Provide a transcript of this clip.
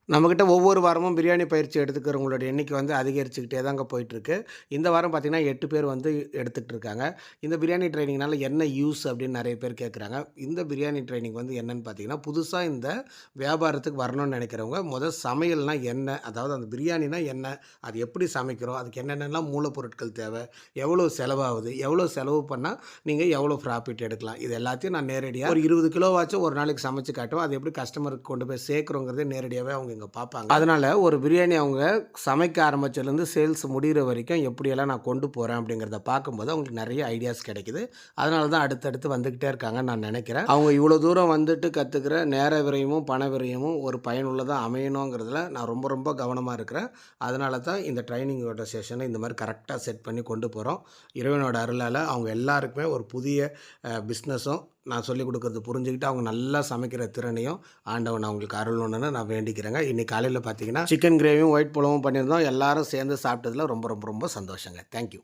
நம்மக்கிட்ட ஒவ்வொரு வாரமும் பிரியாணி பயிற்சி எடுத்துக்கிறவங்களோட எண்ணிக்கை வந்து அதிகரிச்சுக்கிட்டே தாங்க போயிட்டுருக்கு. இந்த வாரம் பார்த்தீங்கன்னா 8 பேர் வந்து எடுத்துட்டு இருக்காங்க. இந்த பிரியாணி ட்ரெய்னிங்னால என்ன யூஸ் அப்படின்னு நெறைய பேர் கேட்குறாங்க. இந்த பிரியாணி ட்ரெய்னிங் வந்து என்னன்னு பார்த்தீங்கன்னா, புதுசா இந்த வியாபாரத்துக்கு வரணும்னு நெனைக்கிறவங்க, சமையல்னா என்ன? அதாவது அந்த பிரியாணினா என்ன? அது எப்படி சமைக்கிறோம்? அதுக்கு என்னென்னலாம் மூலப்பொருட்கள் தேவை? எவ்வளோ செலவாகுது? எவ்வளோ செலவு பண்ணா நீங்க எவ்வளோ ப்ராஃபிட் எடுக்கலாம்? இது எல்லாத்தையும் நான் நேரடியா ஒரு 20 கிலோவாச்சும் ஒரு நாளைக்கு சமைச்சு காட்டுவேன். அது எப்படி கஸ்டமருக்கு கொண்டு போய் சேர்க்கிறோங்கிறத நேரடியாவே அவங்க இங்க பார்ப்பாங்க. அதனால ஒரு பிரியாணி அவங்க சமைக்க ஆரம்பிச்சதுலேருந்து சேல்ஸ் முடியிற வரைக்கும் எப்படியெல்லாம் நான் கொண்டு போறேன் அப்படிங்கிறத பார்க்கும்போது அவங்களுக்கு நெறைய ஐடியாஸ் கிடைக்குது. அதனால தான் அடுத்தடுத்து வந்துகிட்டே இருக்காங்கன்னு நான் நெனைக்கிறேன். அவங்க இவ்வளோ தூரம் வந்துட்டு கத்துக்கிற நேர விரயமும், பண விரயமும் ஒரு பயனுள்ளதா அமையணுங்கிறதுல நான் ரொம்ப ரொம்ப கவனமா இருக்கிறேன். அதனால தான் இந்த ட்ரெய்னிங்கோட செஷனை இந்த மாரி கரெக்ட்டா செட் பண்ணி கொண்டு போறோம். இறைவனோட அருளால அவங்க எல்லாருக்குமே ஒரு புதிய பிஸ்னஸும் நான் சொல்லிக் குடுக்கறது புரிஞ்சுகிட்டு அவங்க நல்லா சமைக்கிற திறனையும் ஆண்டவன் அவங்களுக்கு அருளணும்னு நான் வேண்டிக்கிறேங்க. இன்னைக்கு காலையில பார்த்தீங்கன்னா, சிக்கன் கிரேவியும், ஒயிட் புலாவும் பண்ணியிருந்தோம். எல்லாரும் சேர்ந்து சாப்பிட்டதுல ரொம்ப ரொம்ப ரொம்ப சந்தோஷங்க. Thank you.